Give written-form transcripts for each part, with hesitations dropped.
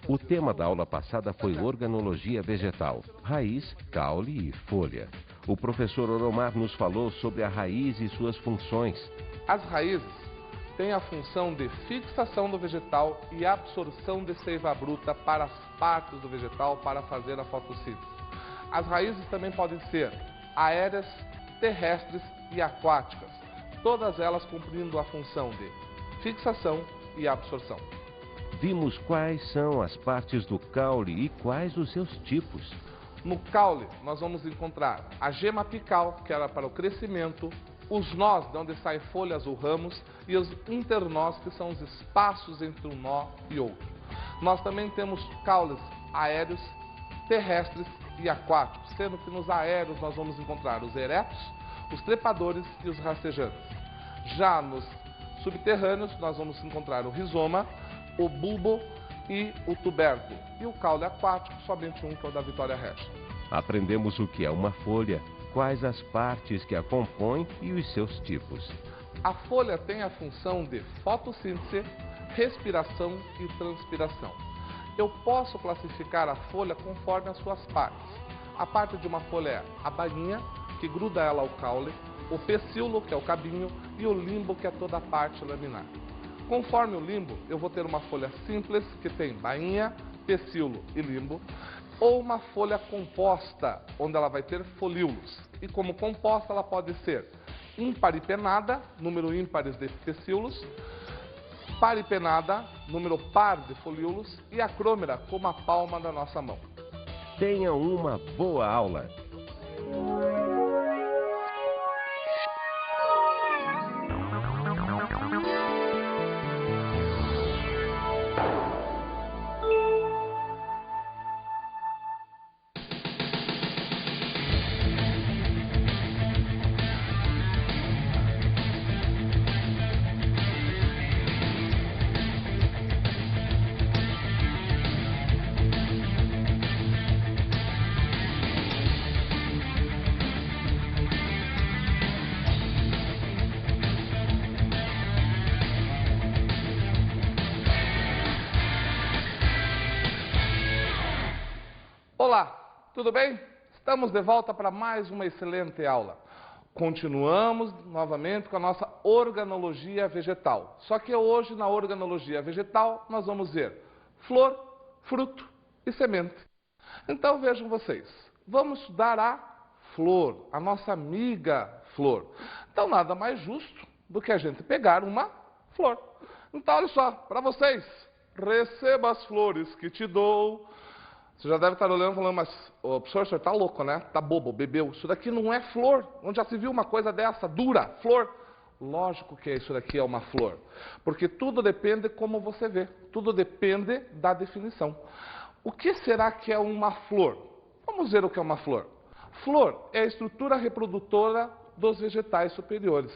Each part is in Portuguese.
O tema da aula passada foi organologia vegetal, raiz, caule e folha. O professor Oromar nos falou sobre a raiz e suas funções. As raízes têm a função de fixação do vegetal e absorção de seiva bruta para as partes do vegetal para fazer a fotossíntese. As raízes também podem ser aéreas, terrestres e aquáticas, todas elas cumprindo a função de fixação e absorção. Vimos quais são as partes do caule e quais os seus tipos. No caule, nós vamos encontrar a gema apical, que era para o crescimento, os nós, de onde saem folhas ou ramos, e os internós, que são os espaços entre um nó e outro. Nós também temos caules aéreos, terrestres e aquáticos, sendo que nos aéreos nós vamos encontrar os eretos, os trepadores e os rastejantes. Já nos subterrâneos, nós vamos encontrar o rizoma, o bulbo e o tubérculo. E o caule aquático, somente um, que é o da Vitória Regia. Aprendemos o que é uma folha, quais as partes que a compõem e os seus tipos. A folha tem a função de fotossíntese, respiração e transpiração. Eu posso classificar a folha conforme as suas partes. A parte de uma folha é a bainha, que gruda ela ao caule, o pecíolo, que é o cabinho, e o limbo, que é toda a parte laminar. Conforme o limbo, eu vou ter uma folha simples, que tem bainha, pecíolo e limbo, ou uma folha composta, onde ela vai ter folíolos. E como composta, ela pode ser imparipenada, número ímpares de pecíolos, paripenada, número par de folíolos, e acrômera, como a palma da nossa mão. Tenham uma boa aula! Olá, tudo bem? Estamos de volta para mais uma excelente aula. Continuamos novamente com a nossa organologia vegetal. Só que hoje, na organologia vegetal, nós vamos ver flor, fruto e semente. Então vejam vocês, vamos estudar a flor, a nossa amiga flor. Então nada mais justo do que a gente pegar uma flor. Então olha só, para vocês, receba as flores que te dou. Você já deve estar olhando e falando, mas o professor, o senhor está louco, né? Está bobo, bebeu. Isso daqui não é flor. Onde já se viu uma coisa dessa, dura, flor? Lógico que isso daqui é uma flor. Porque tudo depende como você vê. Tudo depende da definição. O que será que é uma flor? Vamos ver o que é uma flor. Flor é a estrutura reprodutora dos vegetais superiores,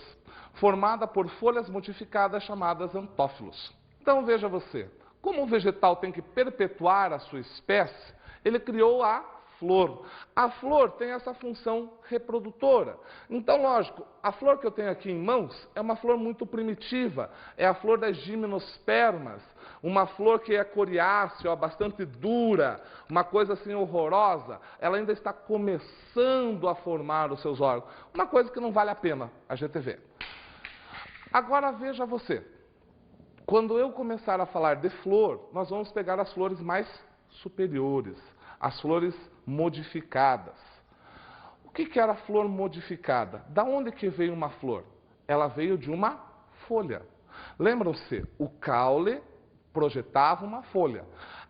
formada por folhas modificadas chamadas antófilos. Então veja você. Como o vegetal tem que perpetuar a sua espécie, ele criou a flor. A flor tem essa função reprodutora. Então, lógico, a flor que eu tenho aqui em mãos é uma flor muito primitiva. É a flor das gimnospermas. Uma flor que é coriácea, bastante dura, uma coisa assim horrorosa. Ela ainda está começando a formar os seus órgãos. Uma coisa que não vale a pena a gente ver. Agora veja você. Quando eu começar a falar de flor, nós vamos pegar as flores mais superiores, as flores modificadas. O que era a flor modificada? Da onde que veio uma flor? Ela veio de uma folha. Lembram-se, o caule projetava uma folha.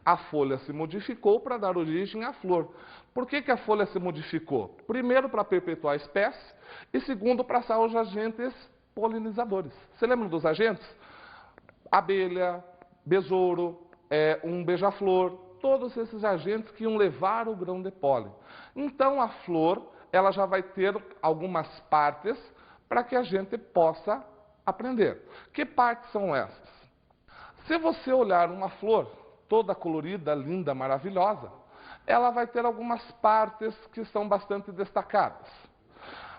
A folha se modificou para dar origem à flor. Por que a folha se modificou? Primeiro, para perpetuar a espécie, e segundo, para sair os agentes polinizadores. Você lembra dos agentes? Abelha, besouro, um beija-flor, todos esses agentes que iam levar o grão de pólen. Então a flor, ela já vai ter algumas partes para que a gente possa aprender. Que partes são essas? Se você olhar uma flor toda colorida, linda, maravilhosa, ela vai ter algumas partes que são bastante destacadas.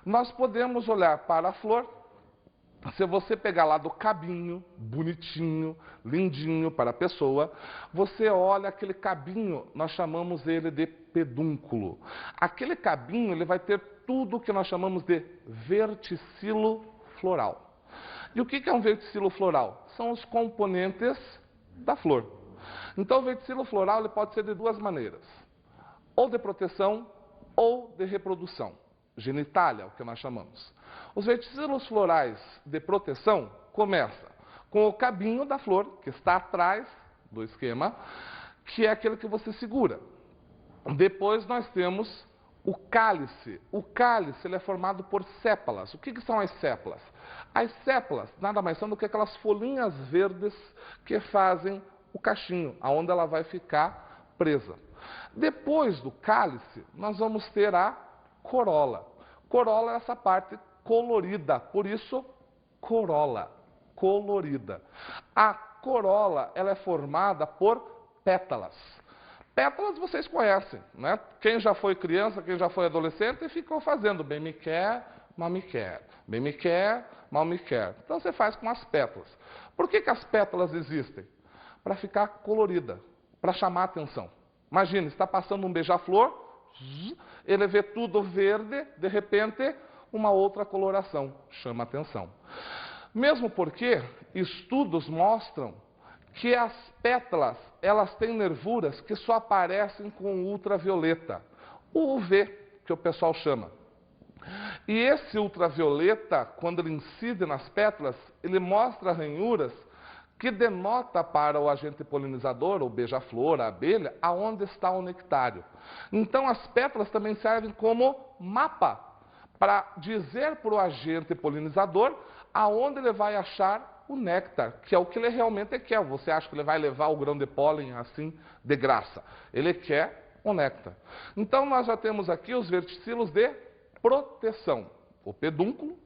Nós podemos olhar para a flor Se você pegar lá do cabinho, bonitinho, lindinho para a pessoa, você olha aquele cabinho, nós chamamos ele de pedúnculo. Aquele cabinho, ele vai ter tudo o que nós chamamos de verticilo floral. E o que é um verticilo floral? São os componentes da flor. Então o verticilo floral ele pode ser de duas maneiras, ou de proteção ou de reprodução. Genitália, o que nós chamamos. Os verticilos florais de proteção começam com o cabinho da flor, que está atrás do esquema, que é aquele que você segura. Depois nós temos o cálice. O cálice ele é formado por sépalas. O que são as sépalas? As sépalas nada mais são do que aquelas folhinhas verdes que fazem o cachinho, aonde ela vai ficar presa. Depois do cálice, nós vamos ter a corola. Corola é essa parte colorida, por isso corola, colorida. A corola ela é formada por pétalas. Pétalas vocês conhecem, né? Quem já foi criança, quem já foi adolescente, ficou fazendo bem me quer, mal me quer. Bem me quer, mal me quer. Então você faz com as pétalas. Por que as pétalas existem? Para ficar colorida, para chamar a atenção. Imagina, está passando um beija-flor, ele vê tudo verde, de repente, uma outra coloração, chama atenção. Mesmo porque estudos mostram que as pétalas, elas têm nervuras que só aparecem com ultravioleta, o UV, que o pessoal chama. E esse ultravioleta, quando ele incide nas pétalas, ele mostra ranhuras que denota para o agente polinizador, o beija-flor, a abelha, aonde está o nectário. Então as pétalas também servem como mapa para dizer para o agente polinizador aonde ele vai achar o néctar, que é o que ele realmente quer. Você acha que ele vai levar o grão de pólen assim de graça? Ele quer o néctar. Então nós já temos aqui os verticilos de proteção, o pedúnculo,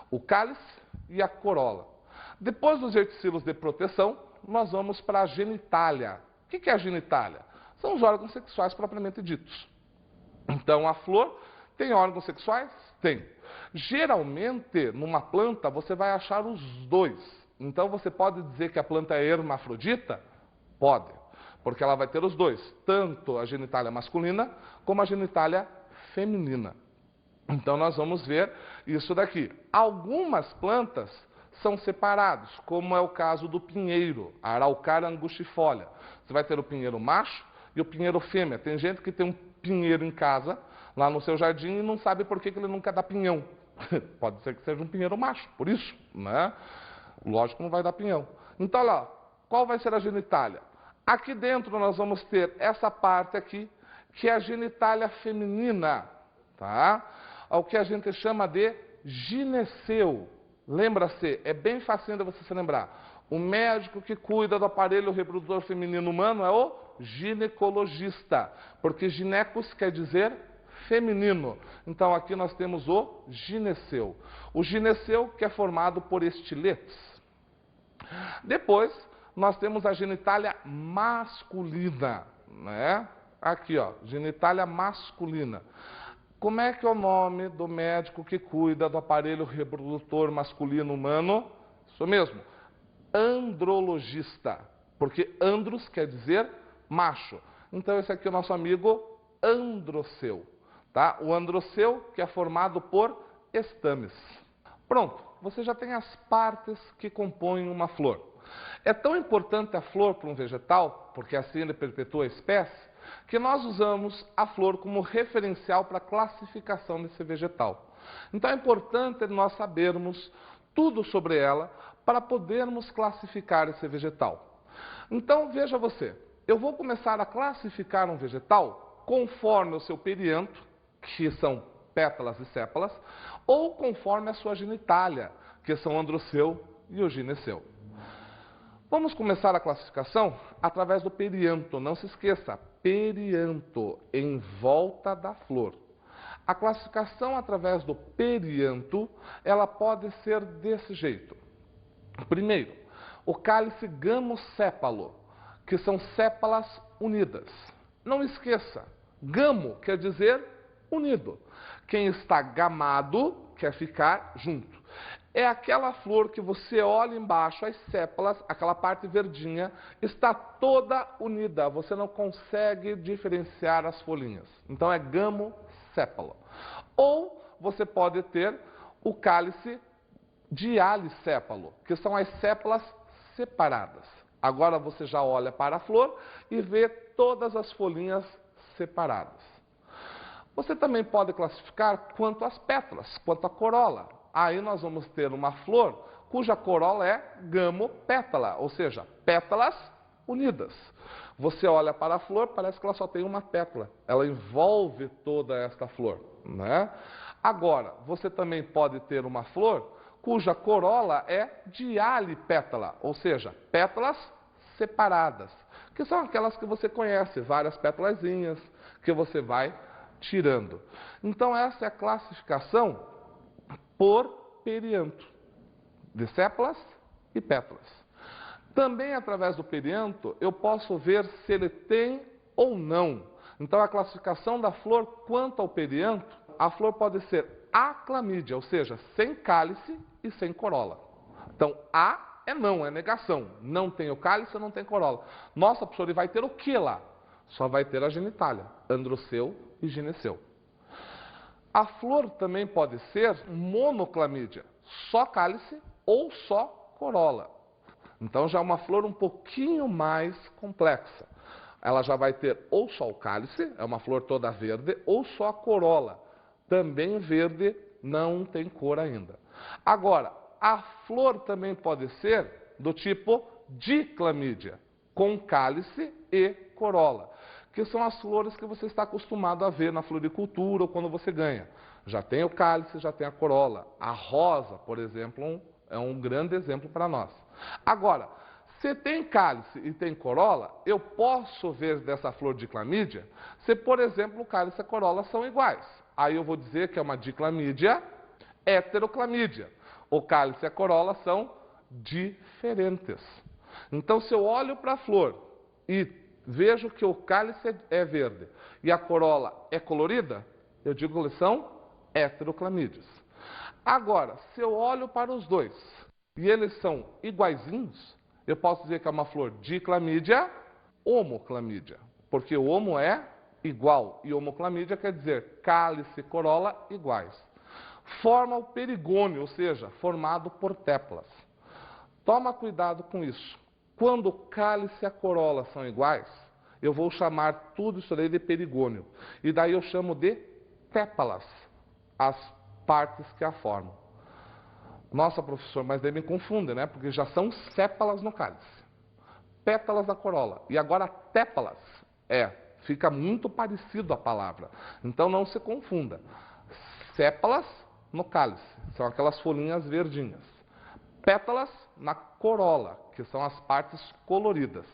o cálice e a corola. Depois dos verticilos de proteção, nós vamos para a genitália. O que é a genitália? São os órgãos sexuais propriamente ditos. Então, a flor tem órgãos sexuais? Tem. Geralmente, numa planta, você vai achar os dois. Então, você pode dizer que a planta é hermafrodita? Pode, porque ela vai ter os dois, tanto a genitália masculina como a genitália feminina. Então, nós vamos ver isso daqui. Algumas plantas são separados, como é o caso do pinheiro, a Araucária angustifolia. Você vai ter o pinheiro macho e o pinheiro fêmea. Tem gente que tem um pinheiro em casa, lá no seu jardim, e não sabe por que ele nunca dá pinhão. Pode ser que seja um pinheiro macho, por isso, né? Lógico que não vai dar pinhão. Então, lá, qual vai ser a genitália? Aqui dentro nós vamos ter essa parte aqui, que é a genitália feminina, tá? O que a gente chama de gineceu. Lembra-se, é bem facinho de você se lembrar. O médico que cuida do aparelho reprodutor feminino humano é o ginecologista, porque ginecos quer dizer feminino. Então aqui nós temos o gineceu. O gineceu que é formado por estiletes. Depois nós temos a genitália masculina, né? Aqui, ó, genitália masculina. Como é que é o nome do médico que cuida do aparelho reprodutor masculino humano? Isso mesmo, andrologista, porque andros quer dizer macho. Então esse aqui é o nosso amigo androceu, tá? O androceu que é formado por estames. Pronto, você já tem as partes que compõem uma flor. É tão importante a flor para um vegetal, porque assim ele perpetua a espécie, que nós usamos a flor como referencial para a classificação desse vegetal. Então é importante nós sabermos tudo sobre ela para podermos classificar esse vegetal. Então veja você, eu vou começar a classificar um vegetal conforme o seu perianto, que são pétalas e sépalas, ou conforme a sua genitália, que são o androceu e o gineceu. Vamos começar a classificação através do perianto, não se esqueça, perianto, em volta da flor. A classificação através do perianto, ela pode ser desse jeito. Primeiro, o cálice gamosépalo, que são sépalas unidas. Não esqueça, gamo quer dizer unido. Quem está gamado quer ficar junto. É aquela flor que você olha embaixo, as sépalas, aquela parte verdinha, está toda unida. Você não consegue diferenciar as folhinhas. Então é gamosépalo. Ou você pode ter o cálice dialisépalo, que são as sépalas separadas. Agora você já olha para a flor e vê todas as folhinhas separadas. Você também pode classificar quanto às pétalas, quanto à corola. Aí nós vamos ter uma flor cuja corola é gamopétala, ou seja, pétalas unidas. Você olha para a flor, parece que ela só tem uma pétala. Ela envolve toda esta flor, né? Agora, você também pode ter uma flor cuja corola é dialipétala, ou seja, pétalas separadas, que são aquelas que você conhece, várias pétalazinhas que você vai tirando. Então essa é a classificação por perianto, de sépalas e pétalas. Também através do perianto eu posso ver se ele tem ou não. Então a classificação da flor quanto ao perianto, a flor pode ser aclamídia, ou seja, sem cálice e sem corola. Então A é não, é negação. Não tem o cálice, não tem corola. Nossa, professor, ele vai ter o que lá? Só vai ter a genitália, androceu e gineceu. A flor também pode ser monoclamídia, só cálice ou só corola. Então já é uma flor um pouquinho mais complexa. Ela já vai ter ou só o cálice, é uma flor toda verde, ou só a corola, também verde, não tem cor ainda. Agora, a flor também pode ser do tipo diclamídia, com cálice e corola, que são as flores que você está acostumado a ver na floricultura ou quando você ganha. Já tem o cálice, já tem a corola. A rosa, por exemplo, é um grande exemplo para nós. Agora, se tem cálice e tem corola, eu posso ver dessa flor diclamídia se, por exemplo, o cálice e a corola são iguais. Aí eu vou dizer que é uma diclamídia heteroclamídia. O cálice e a corola são diferentes. Então, se eu olho para a flor e vejo que o cálice é verde e a corola é colorida, eu digo que eles são heteroclamídeos. Agora, se eu olho para os dois e eles são iguaizinhos, eu posso dizer que é uma flor diclamídia, homoclamídia, porque o homo é igual e homoclamídia quer dizer cálice e corola iguais. Forma o perigônio, ou seja, formado por tépalas. Toma cuidado com isso. Quando o cálice e a corola são iguais, eu vou chamar tudo isso daí de perigônio. E daí eu chamo de tépalas, as partes que a formam. Nossa, professor, mas daí me confunde, né? Porque já são sépalas no cálice, pétalas da corola. E agora tépalas. Fica muito parecido a palavra. Então não se confunda. Sépalas no cálice, são aquelas folhinhas verdinhas. Pétalas na corola, que são as partes coloridas.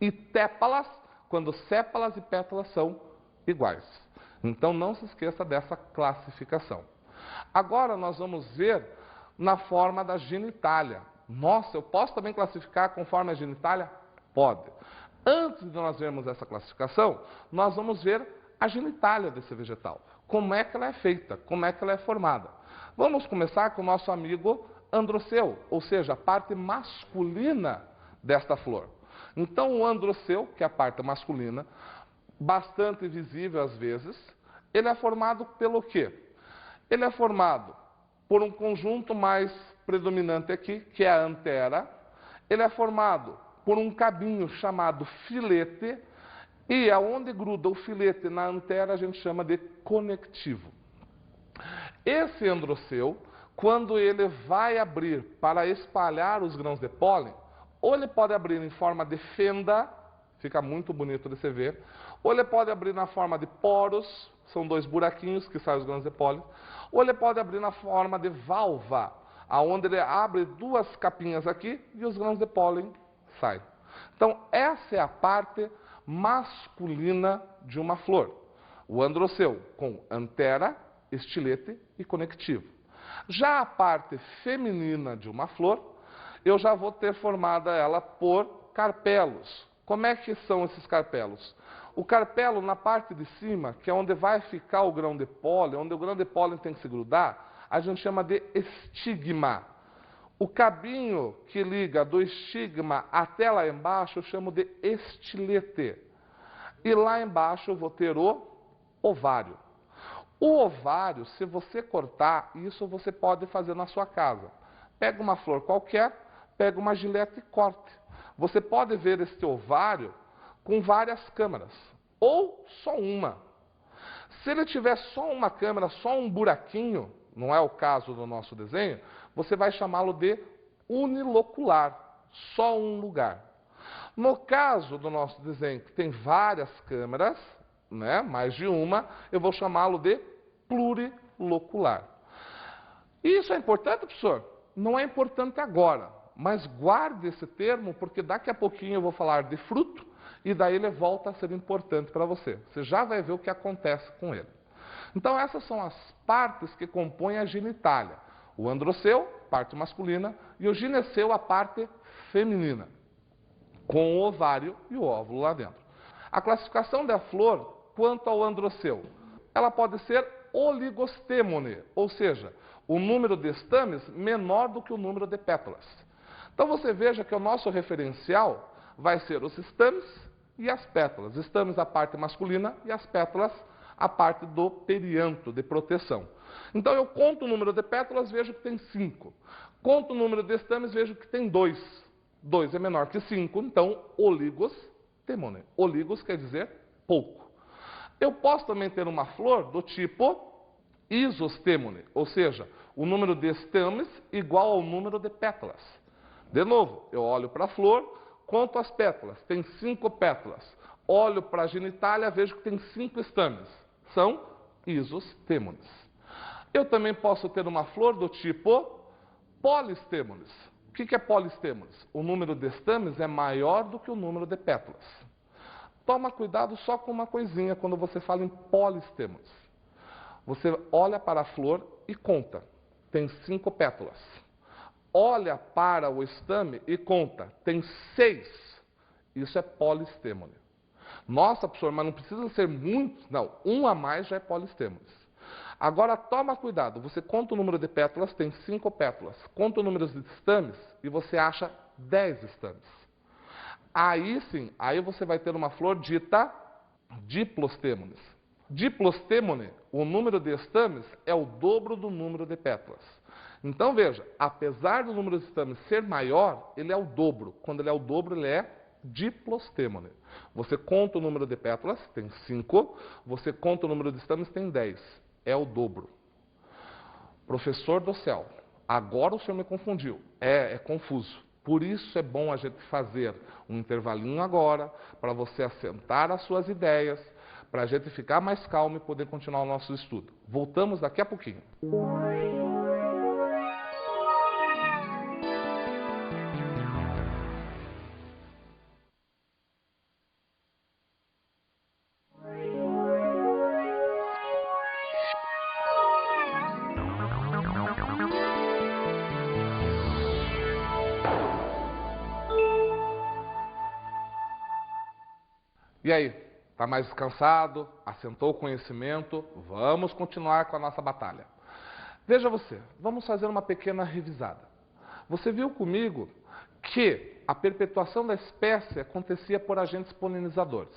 E tépalas, quando sépalas e pétalas são iguais. Então não se esqueça dessa classificação. Agora nós vamos ver na forma da genitália. Nossa, eu posso também classificar conforme a genitália? Pode. Antes de nós vermos essa classificação, nós vamos ver a genitália desse vegetal. Como é que ela é feita, como é que ela é formada. Vamos começar com o nosso amigo androceu, ou seja, a parte masculina desta flor. Então o androceu, que é a parte masculina, bastante visível às vezes, ele é formado pelo quê? Ele é formado por um conjunto mais predominante aqui, que é a antera. Ele é formado por um cabinho chamado filete, e aonde gruda o filete na antera a gente chama de conectivo. Esse androceu, quando ele vai abrir para espalhar os grãos de pólen, ou ele pode abrir em forma de fenda, fica muito bonito de se ver, ou ele pode abrir na forma de poros, são dois buraquinhos que saem os grãos de pólen, ou ele pode abrir na forma de valva, aonde ele abre duas capinhas aqui e os grãos de pólen saem. Então, essa é a parte masculina de uma flor. O androceu com antera, estilete e conectivo. Já a parte feminina de uma flor, eu já vou ter formada ela por carpelos. Como é que são esses carpelos? O carpelo na parte de cima, que é onde vai ficar o grão de pólen, onde o grão de pólen tem que se grudar, a gente chama de estigma. O cabinho que liga do estigma até lá embaixo eu chamo de estilete. E lá embaixo eu vou ter o ovário. O ovário, se você cortar, isso você pode fazer na sua casa. Pega uma flor qualquer, pega uma gilete e corte. Você pode ver este ovário com várias câmaras, ou só uma. Se ele tiver só uma câmara, só um buraquinho, não é o caso do nosso desenho, você vai chamá-lo de unilocular, só um lugar. No caso do nosso desenho, que tem várias câmaras, né, mais de uma, eu vou chamá-lo de plurilocular. Isso é importante, professor? Não é importante agora, mas guarde esse termo, porque daqui a pouquinho eu vou falar de fruto, e daí ele volta a ser importante para você. Você já vai ver o que acontece com ele. Então essas são as partes que compõem a genitália. O androceu, parte masculina, e o gineceu, a parte feminina, com o ovário e o óvulo lá dentro. A classificação da flor, quanto ao androceu, ela pode ser oligostêmone, ou seja, o número de estames menor do que o número de pétalas. Então você veja que o nosso referencial vai ser os estames e as pétalas. Estames a parte masculina e as pétalas a parte do perianto, de proteção. Então eu conto o número de pétalas, vejo que tem 5. Conto o número de estames, vejo que tem 2. 2 é menor que 5, então oligostêmone. Oligos quer dizer pouco. Eu posso também ter uma flor do tipo isostêmone, ou seja, o número de estames igual ao número de pétalas. De novo, eu olho para a flor, conto as pétalas, tem 5 pétalas. Olho para a genitália, vejo que tem 5 estames. São isostêmones. Eu também posso ter uma flor do tipo polistêmones. O que é polistêmones? O número de estames é maior do que o número de pétalas. Toma cuidado só com uma coisinha quando você fala em polistêmones. Você olha para a flor e conta. Tem 5 pétalas. Olha para o estame e conta. Tem 6. Isso é polistêmone. Nossa, professor, mas não precisa ser muito. Não, um a mais já é polistêmones. Agora, toma cuidado. Você conta o número de pétalas, tem 5 pétalas. Conta o número de estames e você acha 10 estames. Aí sim, aí você vai ter uma flor dita diplostêmones. Diplostêmone, o número de estames é o dobro do número de pétalas. Então veja, apesar do número de estames ser maior, ele é o dobro. Quando ele é o dobro, ele é diplostêmone. Você conta o número de pétalas, tem 5. Você conta o número de estames, tem 10. É o dobro. Professor do céu, agora o senhor me confundiu. É confuso. Por isso é bom a gente fazer um intervalinho agora, para você assentar as suas ideias, para a gente ficar mais calmo e poder continuar o nosso estudo. Voltamos daqui a pouquinho. E aí, está mais descansado? Assentou o conhecimento? Vamos continuar com a nossa batalha. Veja você, vamos fazer uma pequena revisada. Você viu comigo que a perpetuação da espécie acontecia por agentes polinizadores.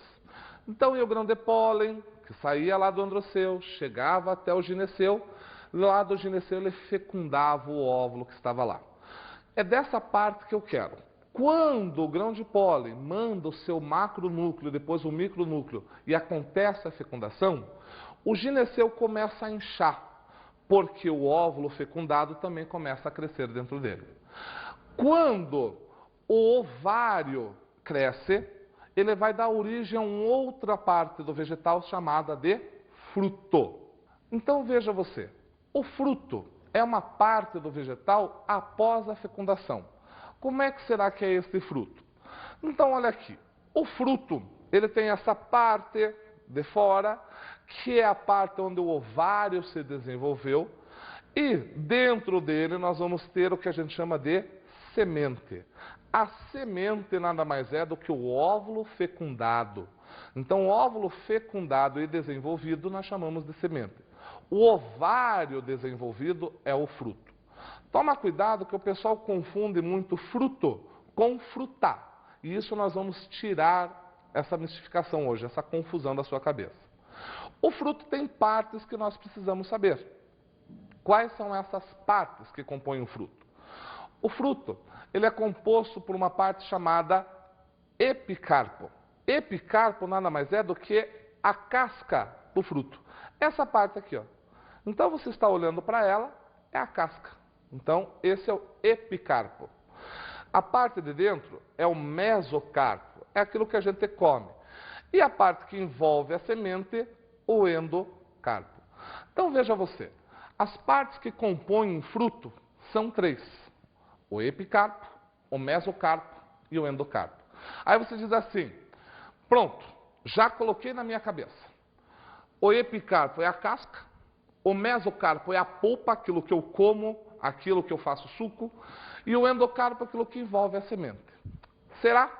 Então, ia o grão de pólen, que saía lá do androceu, chegava até o gineceu, lá do gineceu ele fecundava o óvulo que estava lá. É dessa parte que eu quero. Quando o grão de pólen manda o seu macronúcleo, depois o micronúcleo, e acontece a fecundação, o gineceu começa a inchar, porque o óvulo fecundado também começa a crescer dentro dele. Quando o ovário cresce, ele vai dar origem a uma outra parte do vegetal chamada de fruto. Então veja você, o fruto é uma parte do vegetal após a fecundação. Como é que será que é esse fruto? Então, olha aqui. O fruto, ele tem essa parte de fora, que é a parte onde o ovário se desenvolveu. E dentro dele nós vamos ter o que a gente chama de semente. A semente nada mais é do que o óvulo fecundado. Então, o óvulo fecundado e desenvolvido nós chamamos de semente. O ovário desenvolvido é o fruto. Toma cuidado que o pessoal confunde muito fruto com frutar. E isso nós vamos tirar essa mistificação hoje, essa confusão da sua cabeça. O fruto tem partes que nós precisamos saber. Quais são essas partes que compõem o fruto? O fruto, ele é composto por uma parte chamada epicarpo. Epicarpo nada mais é do que a casca do fruto. Essa parte aqui, ó. Então você está olhando para ela, é a casca. Então esse é o epicarpo. A parte de dentro é o mesocarpo, é aquilo que a gente come. E a parte que envolve a semente, o endocarpo. Então veja você, as partes que compõem o fruto são 3. O epicarpo, o mesocarpo e o endocarpo. Aí você diz assim, pronto, já coloquei na minha cabeça. O epicarpo é a casca, o mesocarpo é a polpa, aquilo que eu como, aquilo que eu faço suco, e o endocarpo é aquilo que envolve a semente. Será?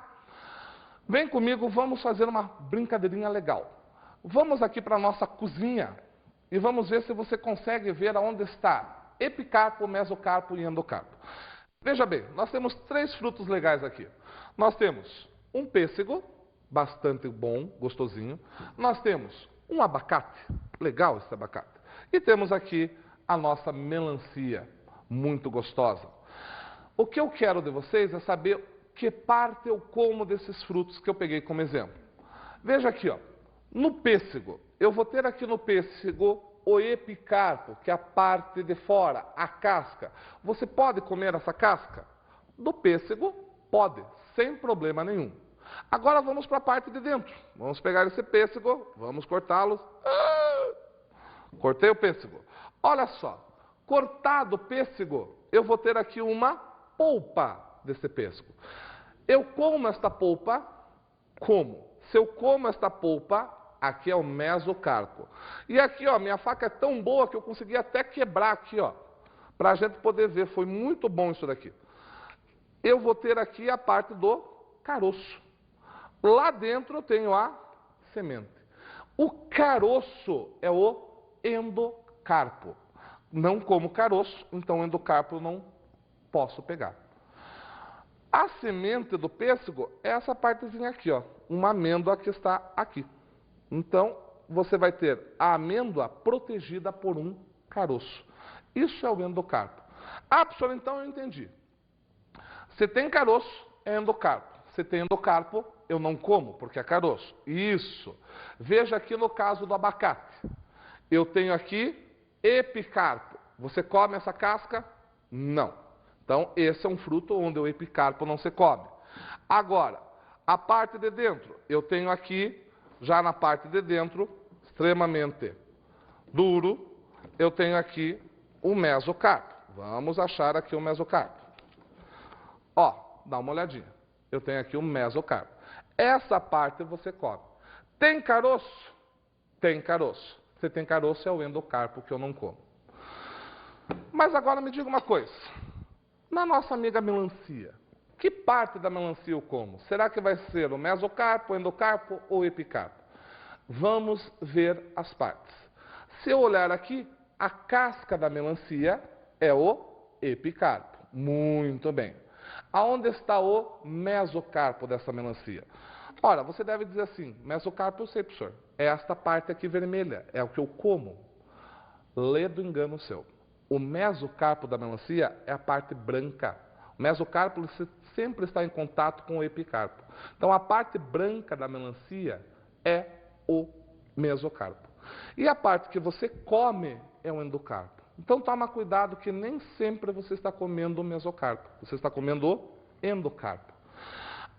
Vem comigo, vamos fazer uma brincadeirinha legal. Vamos aqui para a nossa cozinha e vamos ver se você consegue ver aonde está epicarpo, mesocarpo e endocarpo. Veja bem, nós temos 3 frutos legais aqui. Nós temos um pêssego, bastante bom, gostosinho. Nós temos um abacate, legal esse abacate. E temos aqui a nossa melancia, muito gostosa. O que eu quero de vocês é saber que parte eu como desses frutos que eu peguei como exemplo. Veja aqui, ó, no pêssego, eu vou ter aqui no pêssego o epicarpo, que é a parte de fora, a casca. Você pode comer essa casca? Do pêssego, pode, sem problema nenhum. Agora vamos para a parte de dentro. Vamos pegar esse pêssego, vamos cortá-lo. Cortei o pêssego. Olha só, cortado o pêssego, eu vou ter aqui uma polpa desse pêssego. Eu como esta polpa? Como? Se eu como esta polpa, aqui é o mesocarpo. E aqui, ó, minha faca é tão boa que eu consegui até quebrar aqui, ó, para a gente poder ver. Foi muito bom isso daqui. Eu vou ter aqui a parte do caroço. Lá dentro eu tenho a semente. O caroço é o endocarpo. Não como caroço, então endocarpo eu não posso pegar. A semente do pêssego é essa partezinha aqui, ó, uma amêndoa que está aqui. Então, você vai ter a amêndoa protegida por um caroço. Isso é o endocarpo. Ah, professor, então eu entendi. Se tem caroço, é endocarpo. Se tem endocarpo, eu não como, porque é caroço. Isso. Veja aqui no caso do abacate. Eu tenho aqui epicarpo. Você come essa casca? Não. Então, esse é um fruto onde o epicarpo não se come. Agora, a parte de dentro, eu tenho aqui, já na parte de dentro, extremamente duro, eu tenho aqui o mesocarpo. Vamos achar aqui o mesocarpo. Ó, dá uma olhadinha. Eu tenho aqui o mesocarpo. Essa parte você come. Tem caroço? Tem caroço. Se tem caroço, é o endocarpo que eu não como. Mas agora me diga uma coisa. Na nossa amiga melancia, que parte da melancia eu como? Será que vai ser o mesocarpo, o endocarpo ou o epicarpo? Vamos ver as partes. Se eu olhar aqui, a casca da melancia é o epicarpo. Muito bem. Aonde está o mesocarpo dessa melancia? Ora, você deve dizer assim, mesocarpo eu sei, professor. É esta parte aqui vermelha, é o que eu como. Lê do engano seu. O mesocarpo da melancia é a parte branca. O mesocarpo sempre está em contato com o epicarpo. Então, a parte branca da melancia é o mesocarpo. E a parte que você come é o endocarpo. Então, toma cuidado que nem sempre você está comendo o mesocarpo. Você está comendo o endocarpo.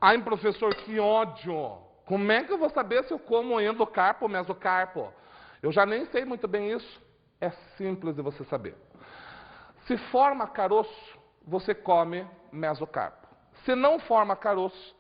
Ai, professor, que ódio! Como é que eu vou saber se eu como endocarpo ou mesocarpo? Eu já nem sei muito bem isso. É simples de você saber. Se forma caroço, você come mesocarpo. Se não forma caroço,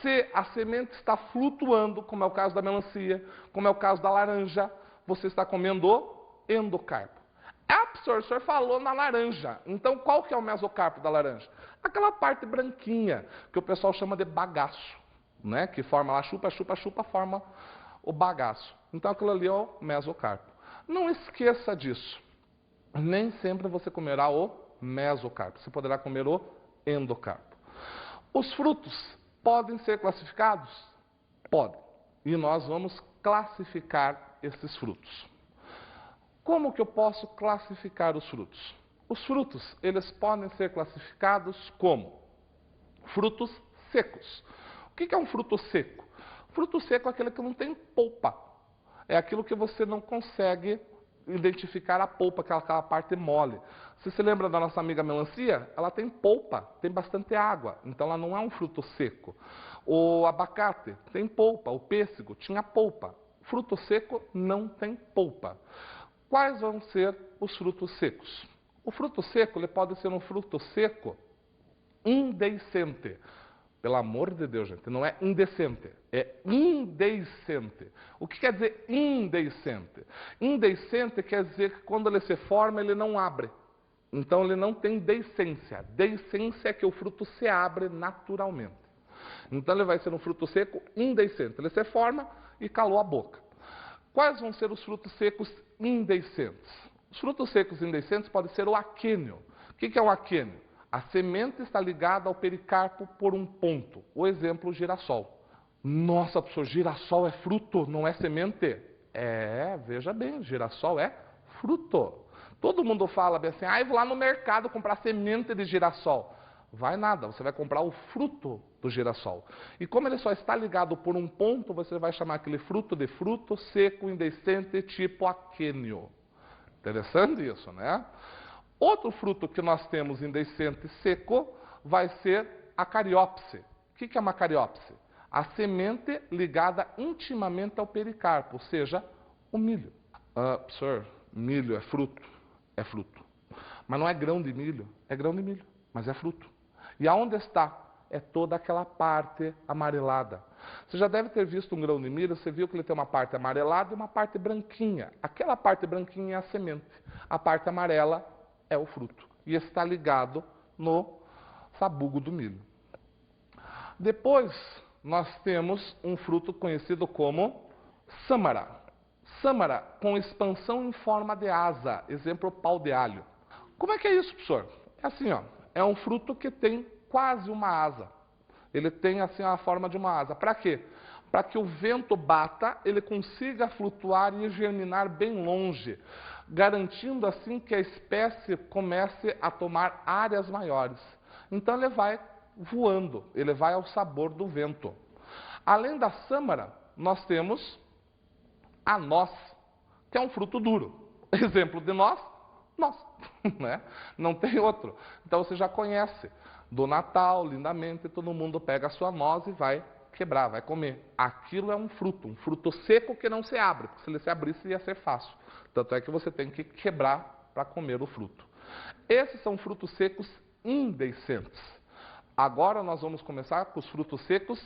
se a semente está flutuando, como é o caso da melancia, como é o caso da laranja, você está comendo o endocarpo. Ah, professor, o senhor falou na laranja. Então, qual que é o mesocarpo da laranja? Aquela parte branquinha, que o pessoal chama de bagaço, né? Que forma lá, chupa, chupa, chupa, forma o bagaço. Então, aquilo ali é o mesocarpo. Não esqueça disso. Nem sempre você comerá o mesocarpo. Você poderá comer o endocarpo. Os frutos podem ser classificados? Podem. E nós vamos classificar esses frutos. Como que eu posso classificar os frutos? Os frutos, eles podem ser classificados como frutos secos. O que é um fruto seco? Fruto seco é aquele que não tem polpa. É aquilo que você não consegue identificar a polpa, aquela parte mole. Se você lembra da nossa amiga melancia, ela tem polpa, tem bastante água, então ela não é um fruto seco. O abacate tem polpa, o pêssego tinha polpa. Fruto seco não tem polpa. Quais vão ser os frutos secos? O fruto seco, ele pode ser um fruto seco indeiscente. Pelo amor de Deus, gente, não é indecente, é indeiscente. O que quer dizer indeiscente? Indeiscente quer dizer que quando ele se forma, ele não abre. Então ele não tem deiscência. Deiscência é que o fruto se abre naturalmente. Então ele vai ser um fruto seco indeiscente. Ele se forma e calou a boca. Quais vão ser os frutos secos indeiscentes? Os frutos secos indeiscentes podem ser o aquênio. O que é o aquênio? A semente está ligada ao pericarpo por um ponto. O exemplo, o girassol. Nossa, professor, girassol é fruto, não é semente? Veja bem, girassol é fruto. Todo mundo fala bem assim, eu vou lá no mercado comprar semente de girassol. Vai nada, você vai comprar o fruto do girassol. E como ele só está ligado por um ponto, você vai chamar aquele fruto de fruto seco, indeiscente, tipo aquênio. Interessante isso, né? Outro fruto que nós temos indeiscente seco vai ser a cariópse. O que é uma cariópse? A semente ligada intimamente ao pericarpo, ou seja, o milho. Professor, milho é fruto? É fruto. Mas não é grão de milho? É grão de milho, mas é fruto. E aonde está? É toda aquela parte amarelada. Você já deve ter visto um grão de milho, você viu que ele tem uma parte amarelada e uma parte branquinha. Aquela parte branquinha é a semente. A parte amarela é o fruto. E está ligado no sabugo do milho. Depois, nós temos um fruto conhecido como sâmara. Sâmara com expansão em forma de asa. Exemplo, pau de alho. Como é que é isso, professor? É assim, ó. É um fruto que tem quase uma asa. Ele tem assim a forma de uma asa. Para quê? Para que o vento bata, ele consiga flutuar e germinar bem longe, garantindo assim que a espécie comece a tomar áreas maiores. Então ele vai voando, ele vai ao sabor do vento. Além da sâmara, nós temos a noz, que é um fruto duro. Exemplo de noz, né? Não tem outro. Então você já conhece. Do Natal, lindamente, todo mundo pega a sua noz e vai quebrar, vai comer. Aquilo é um fruto seco que não se abre, porque se ele se abrisse ia ser fácil. Tanto é que você tem que quebrar para comer o fruto. Esses são frutos secos indeiscentes. Agora nós vamos começar com os frutos secos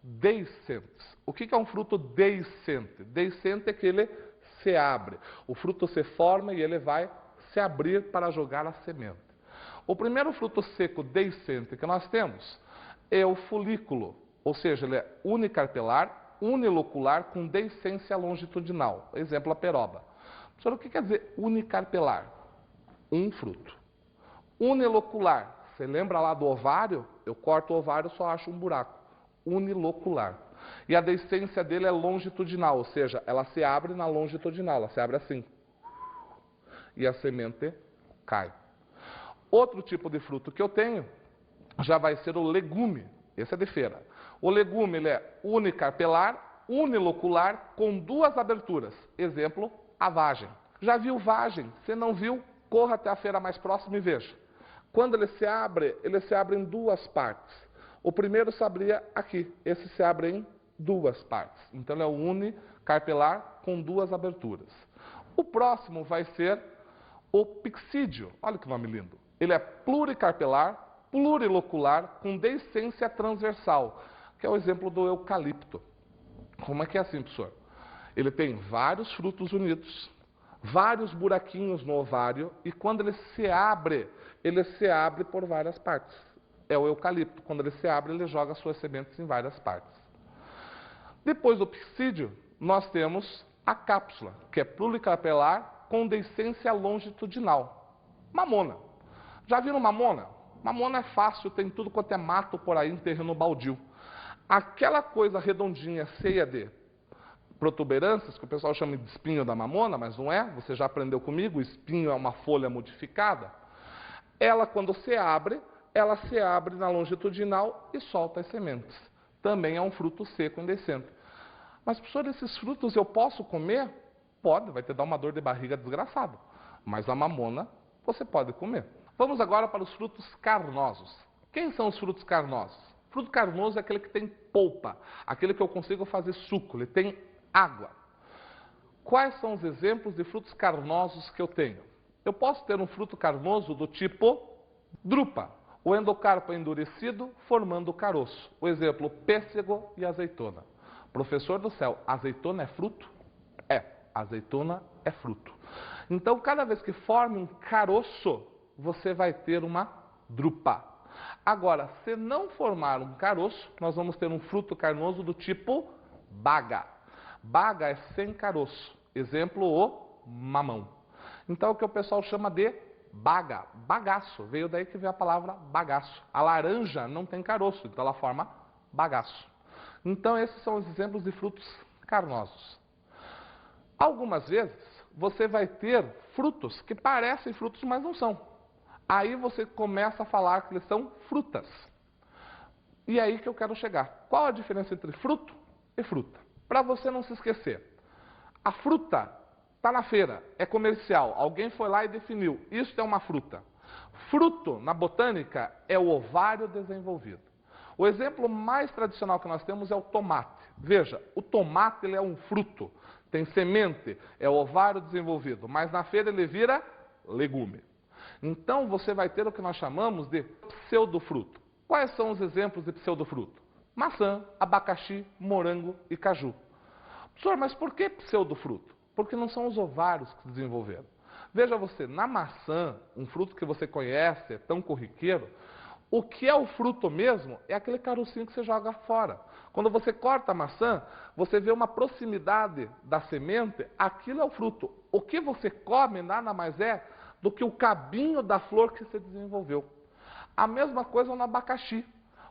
deiscentes. O que é um fruto deiscente? Deiscente é que ele se abre. O fruto se forma e ele vai se abrir para jogar a semente. O primeiro fruto seco deiscente que nós temos é o folículo, ou seja, ele é unicarpelar, unilocular com deiscência longitudinal. Exemplo, a peroba. Professor, o que quer dizer unicarpelar? Um fruto. Unilocular, você lembra lá do ovário? Eu corto o ovário, só acho um buraco. Unilocular. E a deiscência dele é longitudinal, ou seja, ela se abre na longitudinal, ela se abre assim. E a semente cai. Outro tipo de fruto que eu tenho já vai ser o legume. Esse é de feira. O legume ele é unicarpelar, unilocular, com duas aberturas. Exemplo, a vagem. Já viu vagem? Se não viu, corra até a feira mais próxima e veja. Quando ele se abre em duas partes. O primeiro se abria aqui. Esse se abre em duas partes. Então ele é o unicarpelar com duas aberturas. O próximo vai ser o pixídeo. Olha que nome lindo. Ele é pluricarpelar, plurilocular, com deiscência transversal, que é o exemplo do eucalipto. Como é que é assim, professor? Ele tem vários frutos unidos, vários buraquinhos no ovário, e quando ele se abre por várias partes. É o eucalipto. Quando ele se abre, ele joga suas sementes em várias partes. Depois do pixídeo, nós temos a cápsula, que é pluricarpelar, com deiscência longitudinal. Mamona. Já viram mamona? Mamona é fácil, tem tudo quanto é mato por aí em terreno baldio. Aquela coisa redondinha, cheia de protuberâncias, que o pessoal chama de espinho da mamona, mas não é, você já aprendeu comigo, o espinho é uma folha modificada. Ela, quando ela se abre na longitudinal e solta as sementes. Também é um fruto seco indecente. Mas, professor, esses frutos eu posso comer? Pode, vai te dar uma dor de barriga desgraçada. Mas a mamona você pode comer. Vamos agora para os frutos carnosos. Quem são os frutos carnosos? Fruto carnoso é aquele que tem polpa, aquele que eu consigo fazer suco, ele tem água. Quais são os exemplos de frutos carnosos que eu tenho? Eu posso ter um fruto carnoso do tipo drupa, o endocarpo endurecido formando caroço. O exemplo, pêssego e azeitona. Professor do céu, azeitona é fruto? É, azeitona é fruto. Então, cada vez que forma um caroço, você vai ter uma drupa. Agora, se não formar um caroço, nós vamos ter um fruto carnoso do tipo baga. Baga é sem caroço. Exemplo, o mamão. Então, é o que o pessoal chama de baga, bagaço. Veio daí que veio a palavra bagaço. A laranja não tem caroço, então ela forma bagaço. Então, esses são os exemplos de frutos carnosos. Algumas vezes, você vai ter frutos que parecem frutos, mas não são. Aí você começa a falar que eles são frutas. E é aí que eu quero chegar. Qual a diferença entre fruto e fruta? Para você não se esquecer. A fruta está na feira, é comercial. Alguém foi lá e definiu. Isso é uma fruta. Fruto, na botânica, é o ovário desenvolvido. O exemplo mais tradicional que nós temos é o tomate. Veja, o tomate ele é um fruto. Tem semente, é o ovário desenvolvido. Mas na feira ele vira legume. Então, você vai ter o que nós chamamos de pseudofruto. Quais são os exemplos de pseudofruto? Maçã, abacaxi, morango e caju. Professor, mas por que pseudofruto? Porque não são os ovários que se desenvolveram. Veja você, na maçã, um fruto que você conhece, é tão corriqueiro, o que é o fruto mesmo é aquele carocinho que você joga fora. Quando você corta a maçã, você vê uma proximidade da semente, aquilo é o fruto. O que você come nada mais é do que o cabinho da flor que se desenvolveu. A mesma coisa no abacaxi.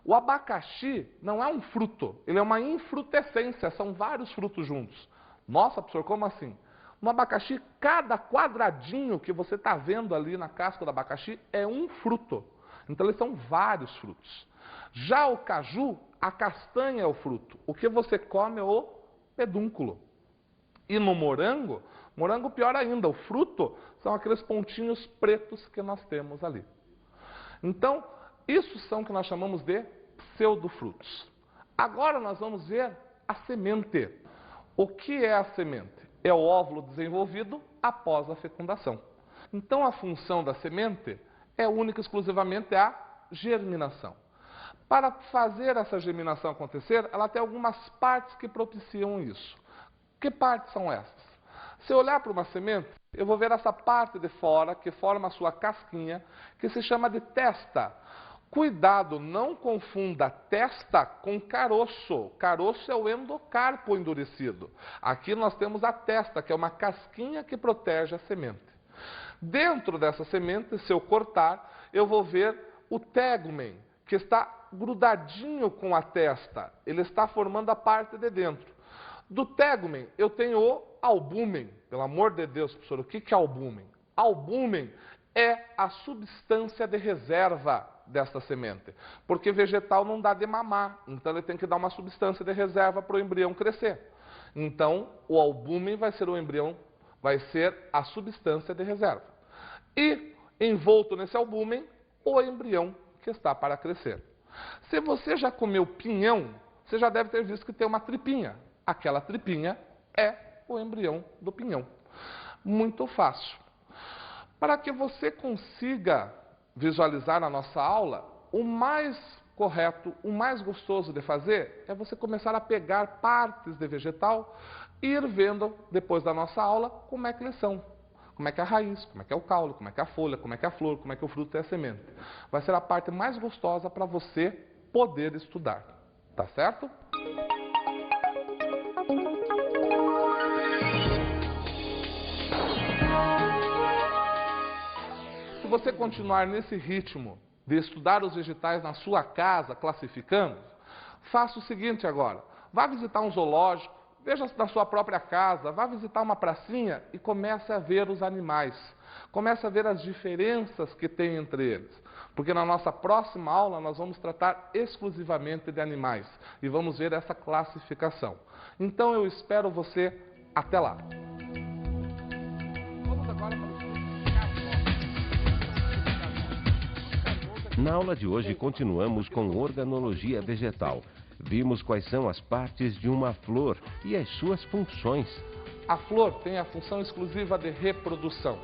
O abacaxi não é um fruto, ele é uma infrutescência, são vários frutos juntos. Nossa, professor, como assim? No abacaxi, cada quadradinho que você está vendo ali na casca do abacaxi é um fruto. Então, eles são vários frutos. Já o caju, a castanha é o fruto. O que você come é o pedúnculo. E no morango, morango pior ainda, o fruto são aqueles pontinhos pretos que nós temos ali. Então, isso são o que nós chamamos de pseudofrutos. Agora nós vamos ver a semente. O que é a semente? É o óvulo desenvolvido após a fecundação. Então, a função da semente é única e exclusivamente a germinação. Para fazer essa germinação acontecer, ela tem algumas partes que propiciam isso. Que partes são essas? Se eu olhar para uma semente, eu vou ver essa parte de fora, que forma a sua casquinha, que se chama de testa. Cuidado, não confunda testa com caroço. Caroço é o endocarpo endurecido. Aqui nós temos a testa, que é uma casquinha que protege a semente. Dentro dessa semente, se eu cortar, eu vou ver o tegumen, que está grudadinho com a testa. Ele está formando a parte de dentro. Do tegumen, eu tenho o albúmen. Pelo amor de Deus, professor, o que é albúmen? Albúmen é a substância de reserva desta semente. Porque vegetal não dá de mamar, então ele tem que dar uma substância de reserva para o embrião crescer. Então, o albúmen vai ser o embrião, vai ser a substância de reserva. E, envolto nesse albúmen, o embrião que está para crescer. Se você já comeu pinhão, você já deve ter visto que tem uma tripinha. Aquela tripinha é o embrião do pinhão. Muito fácil. Para que você consiga visualizar na nossa aula, o mais correto, o mais gostoso de fazer é você começar a pegar partes de vegetal e ir vendo, depois da nossa aula, como é que eles são. Como é que é a raiz, como é que é o caule, como é que é a folha, como é que é a flor, como é que é o fruto e a semente. Vai ser a parte mais gostosa para você poder estudar. Tá certo? Se você continuar nesse ritmo de estudar os vegetais na sua casa, classificando, faça o seguinte agora. Vá visitar um zoológico, veja na sua própria casa, vá visitar uma pracinha e comece a ver os animais. Comece a ver as diferenças que tem entre eles. Porque na nossa próxima aula nós vamos tratar exclusivamente de animais e vamos ver essa classificação. Então eu espero você até lá. Vamos agora para Na aula de hoje continuamos com organologia vegetal. Vimos quais são as partes de uma flor e as suas funções. A flor tem a função exclusiva de reprodução.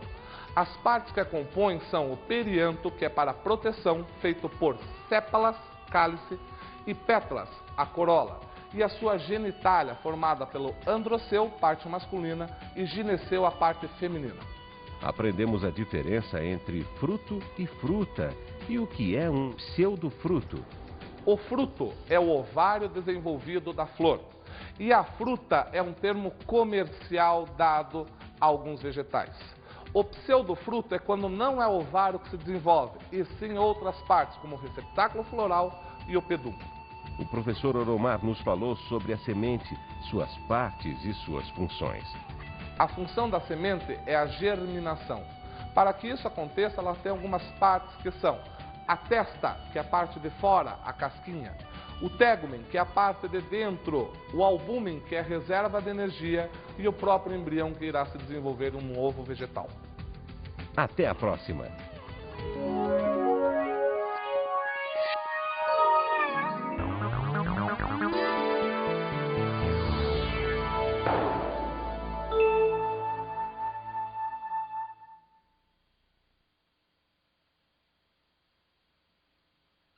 As partes que a compõem são o perianto, que é para proteção, feito por sépalas, cálice, e pétalas, a corola, e a sua genitália, formada pelo androceu, parte masculina, e gineceu, a parte feminina. Aprendemos a diferença entre fruto e fruta e o que é um pseudofruto. O fruto é o ovário desenvolvido da flor, e a fruta é um termo comercial dado a alguns vegetais. O pseudofruto é quando não é o ovário que se desenvolve, e sim outras partes, como o receptáculo floral e o pedúnculo. O professor Oromar nos falou sobre a semente, suas partes e suas funções. A função da semente é a germinação. Para que isso aconteça, ela tem algumas partes que são a testa, que é a parte de fora, a casquinha, o tegumen, que é a parte de dentro, o albúmen, que é a reserva de energia, e o próprio embrião, que irá se desenvolver um ovo vegetal. Até a próxima!